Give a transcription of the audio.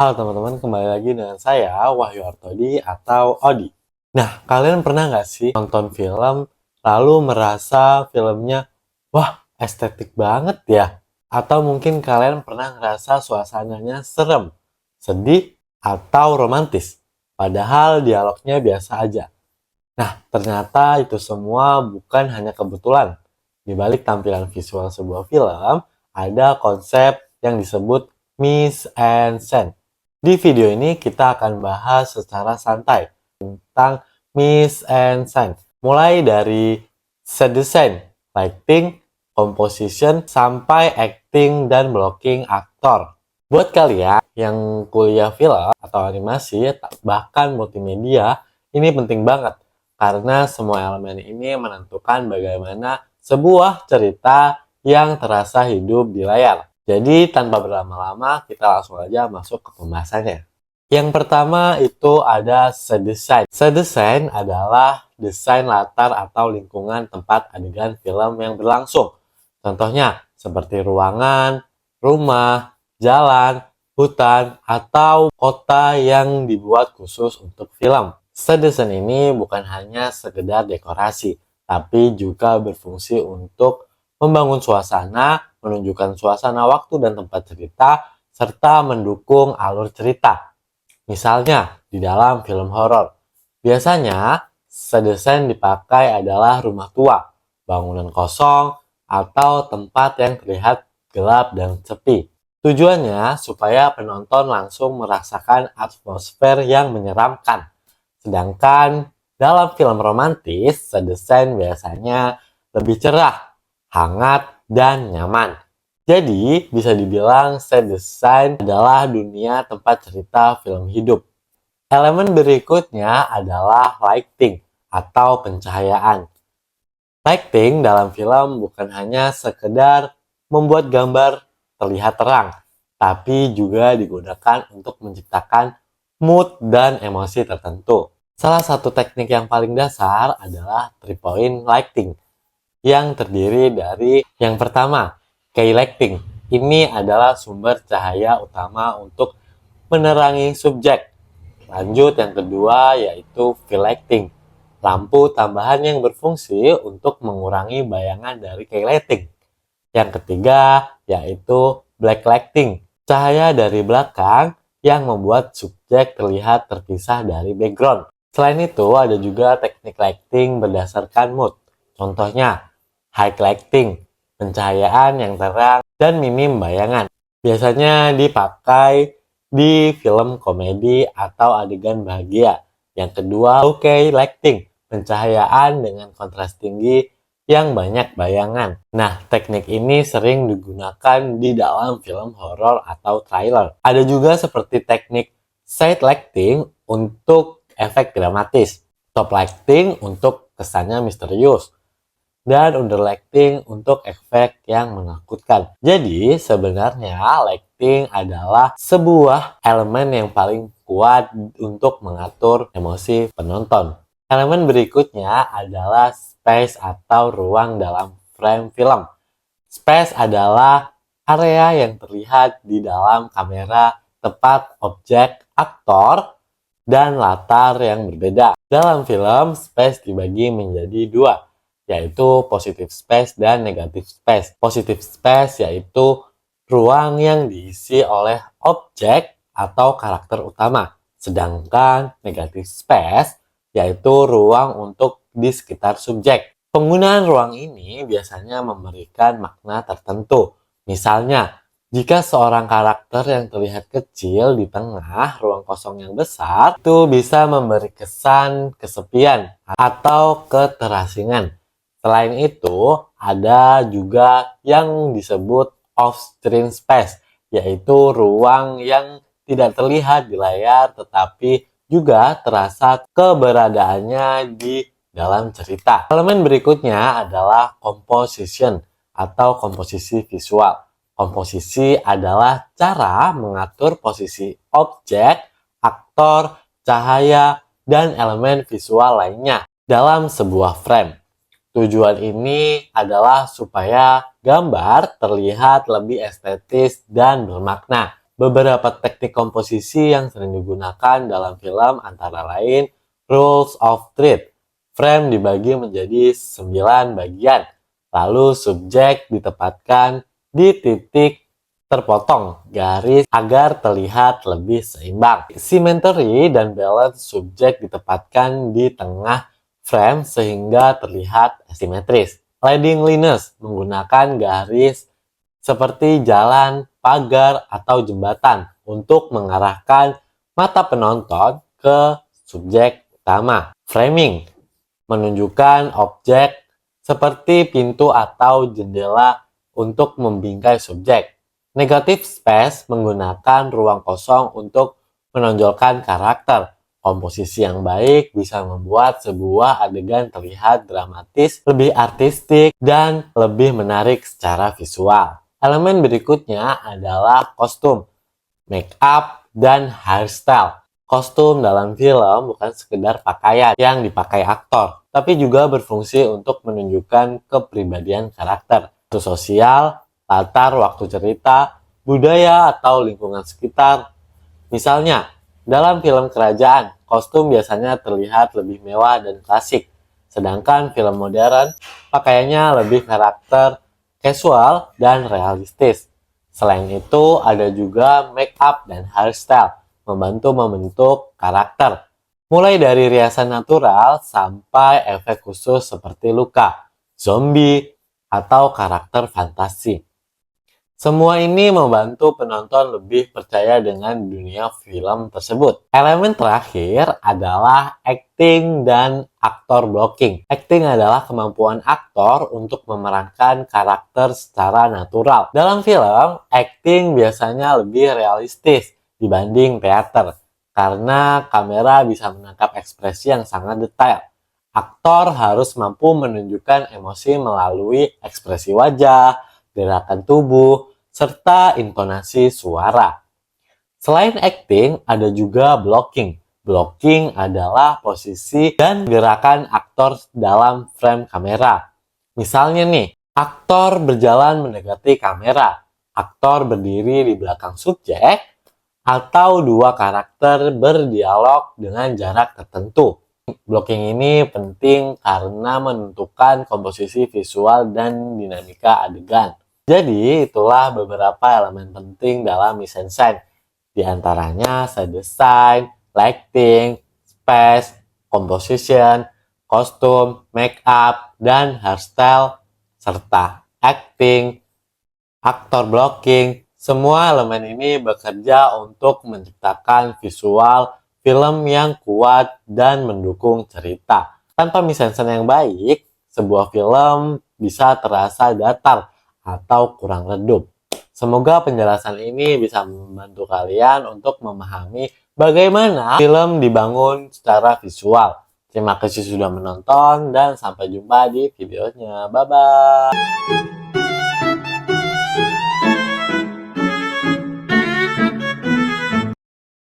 Halo teman-teman, kembali lagi dengan saya Wahyu Artodi atau Odi. Nah, kalian pernah nggak sih nonton film lalu merasa filmnya, wah estetik banget ya? Atau mungkin kalian pernah ngerasa suasananya serem, sedih, atau romantis? Padahal dialognya biasa aja. Nah, ternyata itu semua bukan hanya kebetulan. Di balik tampilan visual sebuah film, ada konsep yang disebut mise en scène. Di video ini kita akan bahas secara santai tentang mise en scène. Mulai dari set design, lighting, composition, sampai acting dan blocking aktor. Buat kalian yang kuliah film atau animasi, bahkan multimedia, ini penting banget. Karena semua elemen ini menentukan bagaimana sebuah cerita yang terasa hidup di layar. Jadi tanpa berlama-lama kita langsung aja masuk ke pembahasannya. Yang pertama itu ada set design. Set design adalah desain latar atau lingkungan tempat adegan film yang berlangsung. Contohnya seperti ruangan, rumah, jalan, hutan, atau kota yang dibuat khusus untuk film. Set design ini bukan hanya sekedar dekorasi, tapi juga berfungsi untuk membangun suasana, menunjukkan suasana waktu dan tempat cerita, serta mendukung alur cerita. Misalnya, di dalam film horor, biasanya set desain dipakai adalah rumah tua, bangunan kosong, atau tempat yang terlihat gelap dan sepi. Tujuannya supaya penonton langsung merasakan atmosfer yang menyeramkan. Sedangkan dalam film romantis, set desain biasanya lebih cerah, hangat, dan nyaman. Jadi, bisa dibilang set design adalah dunia tempat cerita film hidup. Elemen berikutnya adalah lighting atau pencahayaan. Lighting dalam film bukan hanya sekedar membuat gambar terlihat terang, tapi juga digunakan untuk menciptakan mood dan emosi tertentu. Salah satu teknik yang paling dasar adalah 3-point lighting, yang terdiri dari yang pertama, key lighting. Ini adalah sumber cahaya utama untuk menerangi subjek. Lanjut yang kedua yaitu fill lighting, lampu tambahan yang berfungsi untuk mengurangi bayangan dari key lighting. Yang ketiga yaitu black lighting, cahaya dari belakang yang membuat subjek terlihat terpisah dari background. Selain itu ada juga teknik lighting berdasarkan mood. Contohnya high lighting, pencahayaan yang terang dan minim bayangan. Biasanya dipakai di film komedi atau adegan bahagia. Yang kedua, low key lighting, pencahayaan dengan kontras tinggi yang banyak bayangan. Nah, teknik ini sering digunakan di dalam film horor atau trailer. Ada juga seperti teknik side lighting untuk efek dramatis, top lighting untuk kesannya misterius, dan underlighting untuk efek yang menakutkan. Jadi sebenarnya lighting adalah sebuah elemen yang paling kuat untuk mengatur emosi penonton. Elemen berikutnya adalah space atau ruang dalam frame film. Space adalah area yang terlihat di dalam kamera, tempat objek, aktor, dan latar yang berbeda. Dalam film, space dibagi menjadi dua, yaitu positive space dan negative space. Positive space yaitu ruang yang diisi oleh objek atau karakter utama, sedangkan negative space yaitu ruang untuk di sekitar subjek. Penggunaan ruang ini biasanya memberikan makna tertentu. Misalnya, jika seorang karakter yang terlihat kecil di tengah ruang kosong yang besar, itu bisa memberi kesan kesepian atau keterasingan. Selain itu, ada juga yang disebut off-screen space, yaitu ruang yang tidak terlihat di layar tetapi juga terasa keberadaannya di dalam cerita. Elemen berikutnya adalah composition atau komposisi visual. Komposisi adalah cara mengatur posisi objek, aktor, cahaya, dan elemen visual lainnya dalam sebuah frame. Tujuan ini adalah supaya gambar terlihat lebih estetis dan bermakna. Beberapa teknik komposisi yang sering digunakan dalam film antara lain rules of thirds. Frame dibagi menjadi 9 bagian, lalu subjek ditempatkan di titik terpotong garis agar terlihat lebih seimbang. Symmetry dan balance subjek ditempatkan di tengah frame sehingga terlihat asimetris. Leading lines menggunakan garis seperti jalan, pagar, atau jembatan untuk mengarahkan mata penonton ke subjek utama. Framing menunjukkan objek seperti pintu atau jendela untuk membingkai subjek. Negative space menggunakan ruang kosong untuk menonjolkan karakter. Komposisi yang baik bisa membuat sebuah adegan terlihat dramatis, lebih artistik, dan lebih menarik secara visual. Elemen berikutnya adalah kostum, make up, dan hairstyle. Kostum dalam film bukan sekedar pakaian yang dipakai aktor, tapi juga berfungsi untuk menunjukkan kepribadian karakter, sosial, latar waktu cerita, budaya, atau lingkungan sekitar. Misalnya, dalam film kerajaan, kostum biasanya terlihat lebih mewah dan klasik, sedangkan film modern, pakaiannya lebih karakter, casual, dan realistis. Selain itu, ada juga make up dan hairstyle, membantu membentuk karakter, mulai dari riasan natural sampai efek khusus seperti luka, zombie, atau karakter fantasi. Semua ini membantu penonton lebih percaya dengan dunia film tersebut. Elemen terakhir adalah acting dan aktor blocking. Acting adalah kemampuan aktor untuk memerankan karakter secara natural. Dalam film, acting biasanya lebih realistis dibanding teater, karena kamera bisa menangkap ekspresi yang sangat detail. Aktor harus mampu menunjukkan emosi melalui ekspresi wajah, gerakan tubuh, serta intonasi suara. Selain acting, ada juga blocking. Blocking adalah posisi dan gerakan aktor dalam frame kamera. Misalnya nih, aktor berjalan mendekati kamera, aktor berdiri di belakang subjek, atau dua karakter berdialog dengan jarak tertentu. Blocking ini penting karena menentukan komposisi visual dan dinamika adegan. Jadi, itulah beberapa elemen penting dalam mise-en-scène. Di antaranya set design, lighting, space, composition, kostum, make up, dan hairstyle, serta acting, aktor blocking. Semua elemen ini bekerja untuk menciptakan visual film yang kuat dan mendukung cerita. Tanpa mise-en-scène yang baik, sebuah film bisa terasa datar atau kurang redup. Semoga penjelasan ini bisa membantu kalian untuk memahami bagaimana film dibangun secara visual. Terima kasih sudah menonton dan sampai jumpa di videonya. Bye-bye.